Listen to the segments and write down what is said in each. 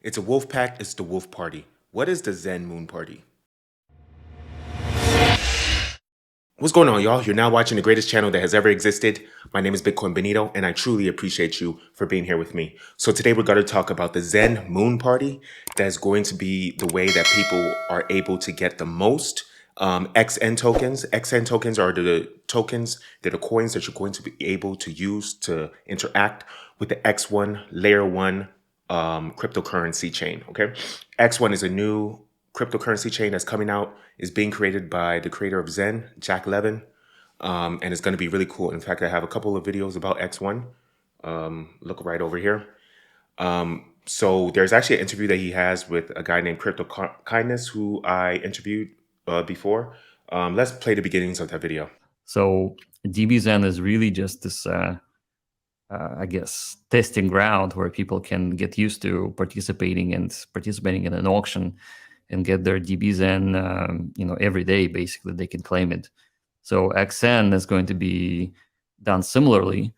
It's a wolf pack, it's the wolf party. What is the Zen Moon Party? What's going on, y'all? You're now watching the greatest channel that has ever existed. My name is 𝘰𝘰𝘯𝘕, and I truly appreciate you for being here with me. So today we're going to talk about the Zen Moon Party. That's going to be the way that people are able to get the most XN tokens. XN tokens are the tokens, they're the coins that you're going to be able to use to interact with the X1 layer 1 cryptocurrency chain. Okay, X1 is a new cryptocurrency chain that's coming out, is being created by the creator of Zen, Jack Levin, and it's going to be really cool. In fact, I have a couple of videos about X1. Look right over here. So there's actually an interview that he has with a guy named Crypto Kindness, who I interviewed before. Let's play the beginnings of that video. So DBZen is really just this, I guess, testing ground where people can get used to participating in an auction and get their DBZen, every day. Basically, they can claim it. So Xen is going to be done similarly,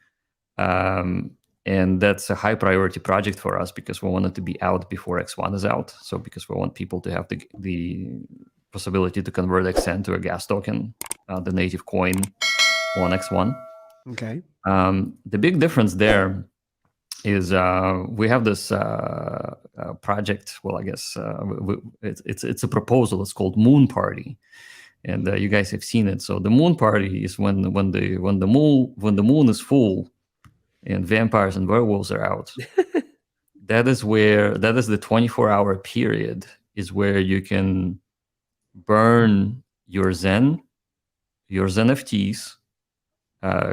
and that's a high priority project for us because we want it to be out before X1 is out. So because we want people to have the possibility to convert Xen to a gas token, the native coin on X1. Okay. The big difference there is we have this project. Well, I guess it's a proposal. It's called Moon Party, and you guys have seen it. So the Moon Party is when the moon is full, and vampires and werewolves are out. that is the 24-hour period is where you can burn your Zen FTs,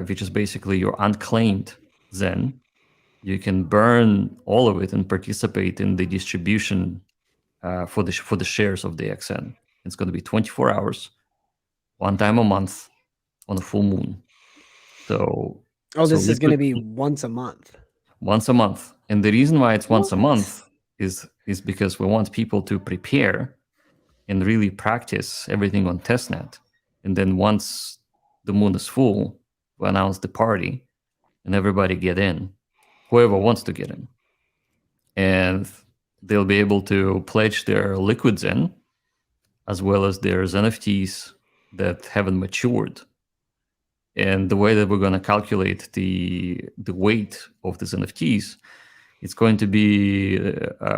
which is basically your unclaimed Zen. You can burn all of it and participate in the distribution for the shares of the XN. It's going to be 24 hours, one time a month, on a full moon. So this is going to be once a month. Once a month, and the reason why it's once a month is because we want people to prepare and really practice everything on testnet, and then once the moon is full, we announce the party, and everybody get in, whoever wants to get in, and they'll be able to pledge their liquid Zen as well as their Zen FTs that haven't matured. And the way that we're going to calculate the weight of the Zen FTs, it's going to be,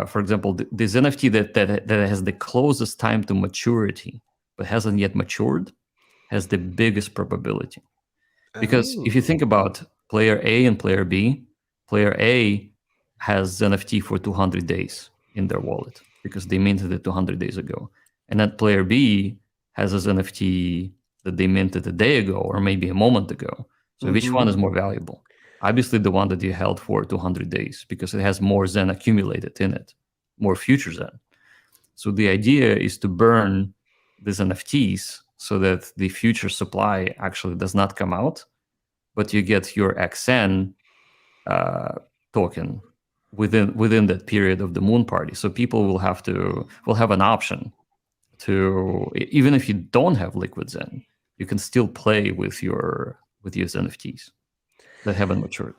for example, the Zen FT that has the closest time to maturity but hasn't yet matured has the biggest probability. Because if you think about player A and player B, player A has Zen FT for 200 days in their wallet because they minted it 200 days ago. And then player B has a Zen FT that they minted a day ago or maybe a moment ago. So which one is more valuable? Obviously the one that you held for 200 days because it has more Zen accumulated in it, more future Zen. So the idea is to burn these NFTs so that the future supply actually does not come out, but you get your XN token within that period of the Moon Party. So people will have an option to, even if you don't have liquid Zen, you can still play with your NFTs that haven't matured.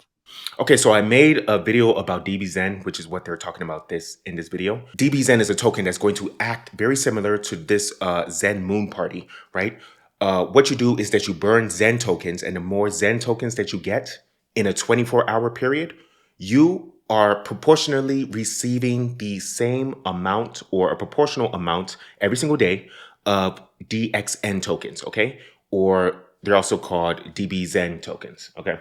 Okay, so I made a video about DBZen, which is what they're talking about in this video. DBZen is a token that's going to act very similar to this Zen Moon Party, right? What you do is that you burn Zen tokens, and the more Zen tokens that you get in a 24-hour period, you are proportionally receiving the same amount or a proportional amount every single day of DXN tokens, okay? Or they're also called DBZen tokens, okay?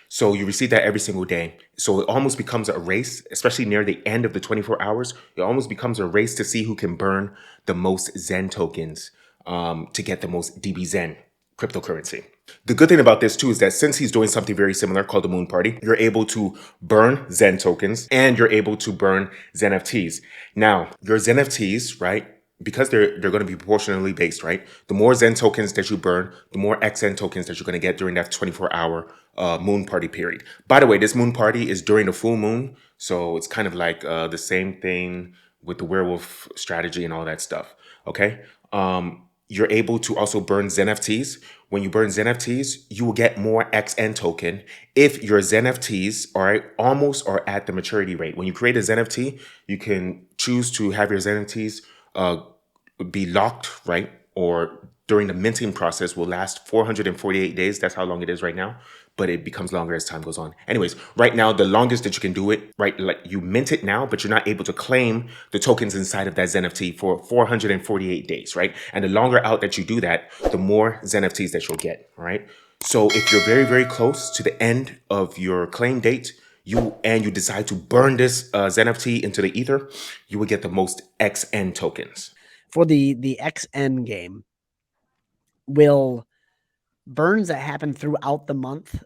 So you receive that every single day. So it almost becomes a race, especially near the end of the 24 hours. It almost becomes a race to see who can burn the most Zen tokens to get the most DBZen cryptocurrency. The good thing about this too is that since he's doing something very similar called the Moon Party, you're able to burn Zen tokens and you're able to burn Zen FTs. Now, your Zen FTs, right? Because they're going to be proportionally based, right? The more Zen tokens that you burn, the more XN tokens that you're going to get during that 24-hour Moon Party period. By the way, this Moon Party is during the full moon, so it's kind of like the same thing with the werewolf strategy and all that stuff, okay? you're able to also burn Zen FTs. When you burn Zen FTs, you will get more XN token if your Zen FTs are almost or at the maturity rate. When you create a Zen FT, you can choose to have your Zen FTs be locked, right? Or during the minting process will last 448 days. That's how long it is right now, but it becomes longer as time goes on. Anyways, right now, the longest that you can do it, right? Like you mint it now, but you're not able to claim the tokens inside of that Zen FT for 448 days, right? And the longer out that you do that, the more Zen FTs that you'll get, right? So if you're very, very close to the end of your claim date, you decide to burn this Zen FT into the ether, you will get the most XN tokens. For the XN game, will burns that happen throughout the month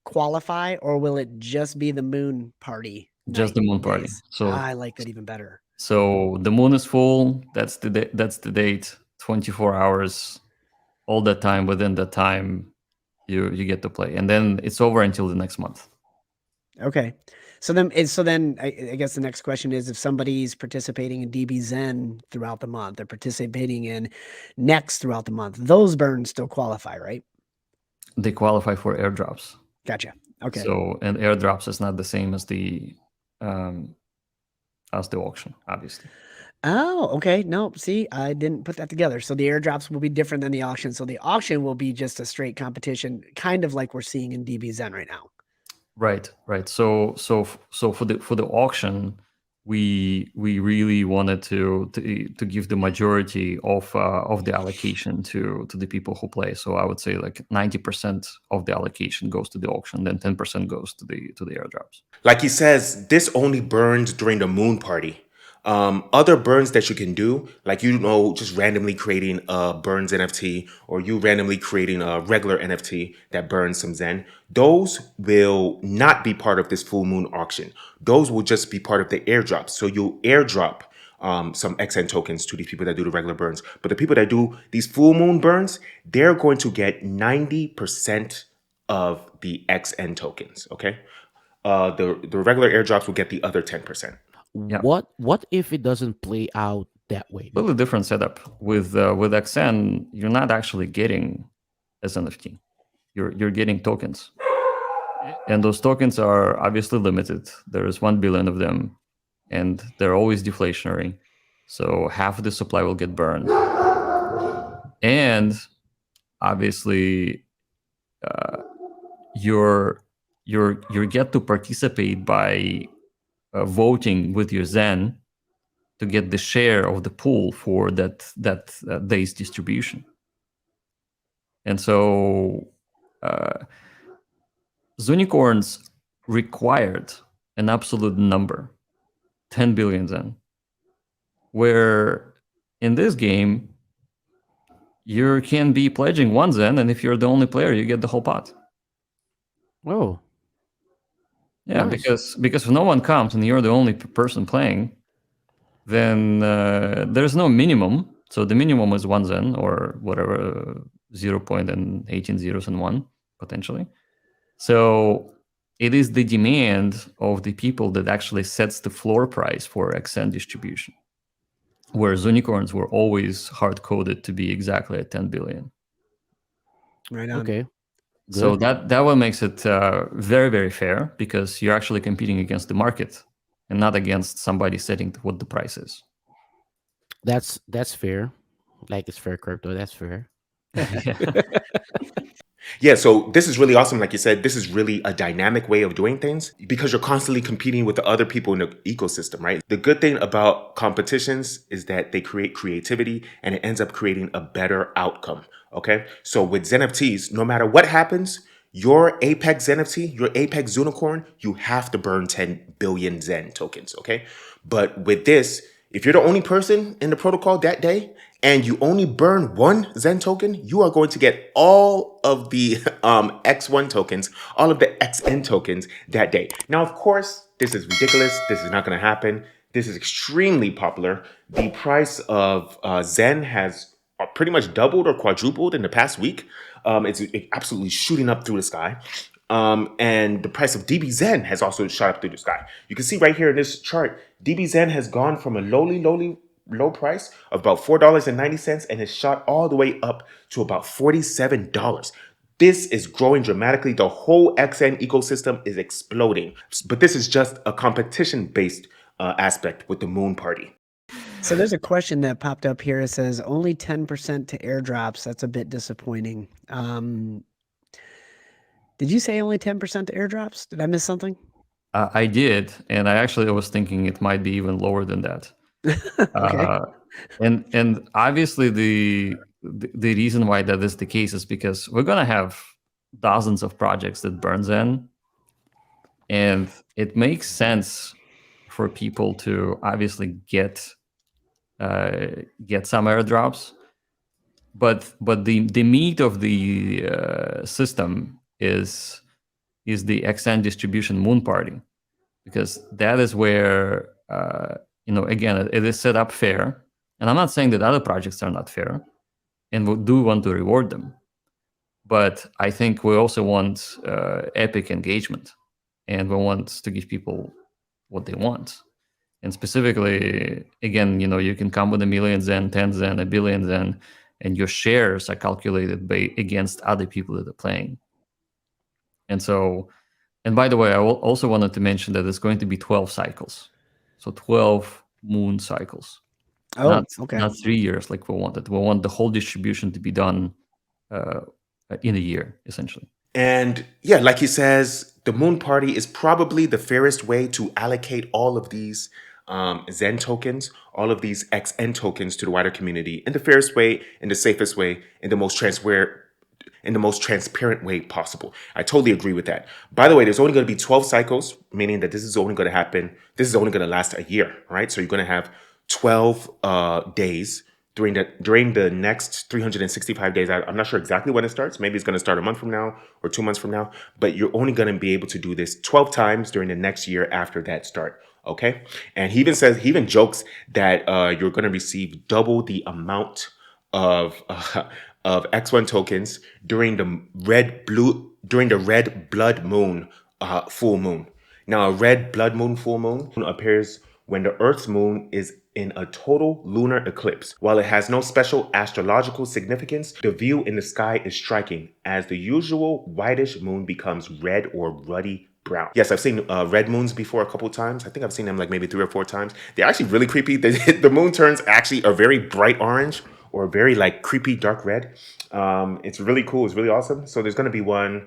qualify, or will it just be the moon party? Just the moon party. days? So I like that even better. So the moon is full. That's the date. 24 hours, all the time. Within that time, you get to play, and then it's over until the next month. Okay. So then I guess the next question is, if somebody's participating in DBZen throughout the month, they're participating in NEXC throughout the month, those burns still qualify, right? They qualify for airdrops. Gotcha. Okay. So, and airdrops is not the same as the auction, obviously. Oh, okay. No, see, I didn't put that together. So the airdrops will be different than the auction. So the auction will be just a straight competition, kind of like we're seeing in DBZen right now. Right. So for the auction, we really wanted to give the majority of the allocation to the people who play. So I would say like 90% of the allocation goes to the auction, then 10% goes to the airdrops. Like he says, this only burns during the moon party. Other burns that you can do, like, just randomly creating a burns NFT, or you randomly creating a regular NFT that burns some Zen, those will not be part of this full moon auction. Those will just be part of the airdrops. So you'll airdrop some XN tokens to these people that do the regular burns. But the people that do these full moon burns, they're going to get 90% of the XN tokens, okay? The regular airdrops will get the other 10%. Yeah. What if it doesn't play out that way? A little different setup. With XN, you're not actually getting as NFT. You're getting tokens. And those tokens are obviously limited. There's 1 billion of them, and they're always deflationary. So half of the supply will get burned. And obviously, you get to participate by voting with your Zen to get the share of the pool for that day's distribution. And so Zoonicorns required an absolute number, 10 billion Zen, where in this game, you can be pledging 1 Zen, and if you're the only player, you get the whole pot. Oh. Yeah, Nice. because if no one comes and you're the only person playing, then there's no minimum. So the minimum is 1 Zen or whatever, 0.18 zeros and 1, potentially. So it is the demand of the people that actually sets the floor price for XN distribution, where Zoonicorns were always hard-coded to be exactly at 10 billion. Right on. Okay. So Good. that what makes it very, very fair, because you're actually competing against the market and not against somebody setting what the price is. That's fair. Like it's fair crypto. That's fair. Yeah, so this is really awesome. Like you said, this is really a dynamic way of doing things because you're constantly competing with the other people in the ecosystem, right? The good thing about competitions is that they create creativity and it ends up creating a better outcome, okay? So with Zen NFTs, no matter what happens, your Apex Zen NFT, your Apex Zoonicorn, you have to burn 10 billion Zen tokens, okay? But with this, if you're the only person in the protocol that day and you only burn 1 Zen token, you are going to get all of the X1 tokens, all of the XN tokens that day. Now, of course, this is ridiculous. This is not going to happen. This is extremely popular. The price of Zen has pretty much doubled or quadrupled in the past week. It's absolutely shooting up through the sky. And the price of DBZen has also shot up through the sky. You can see right here in this chart, DBZen has gone from a lowly low price of about $4.90 and has shot all the way up to about $47. This is growing dramatically. The whole XN ecosystem is exploding. But this is just a competition-based aspect with the Moon Party. So there's a question that popped up here. It says only 10% to airdrops. That's a bit disappointing. Did you say only 10% to airdrops? Did I miss something? I did, and I actually was thinking it might be even lower than that. Okay. And obviously the reason why that is the case is because we're gonna have dozens of projects that burn Zen, and it makes sense for people to obviously get some airdrops, but the meat of the system is the XN distribution Moon Party, because that is where again, it is set up fair, and I'm not saying that other projects are not fair, and we do want to reward them, but I think we also want epic engagement, and we want to give people what they want. And specifically, again, you can come with 1 million Zen, 10 Zen, 1 billion Zen, and your shares are calculated against other people that are playing. And by the way, I also wanted to mention that it's going to be 12 cycles. So 12 moon cycles. Oh, okay. Not 3 years like we wanted. We want the whole distribution to be done in a year, essentially. And yeah, like he says, the Moon Party is probably the fairest way to allocate all of these Zen tokens, all of these XN tokens to the wider community in the fairest way, in the safest way, in the most transparent way possible. I totally agree with that. By the way, there's only going to be 12 cycles, meaning that this is only going to happen. This is only going to last a year, right? So you're going to have 12 days during the next 365 days. I'm not sure exactly when it starts. Maybe it's going to start a month from now or 2 months from now, but you're only going to be able to do this 12 times during the next year after that start. Okay. And he even jokes that you're going to receive double the amount of X1 tokens during the red blood moon full moon. Now, a red blood moon full moon appears when the Earth's moon is in a total lunar eclipse. While it has no special astrological significance, the view in the sky is striking as the usual whitish moon becomes red or ruddy brown. Yes, I've seen red moons before a couple times. I think I've seen them like maybe 3 or 4 times. They're actually really creepy. The moon turns actually a very bright orange or very like creepy dark red. It's really cool. It's really awesome. So there's going to be one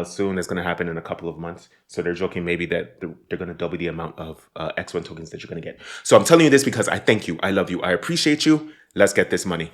soon that's going to happen in a couple of months. So they're joking maybe that they're going to double the amount of X1 tokens that you're going to get. So I'm telling you this because I thank you. I love you. I appreciate you. Let's get this money.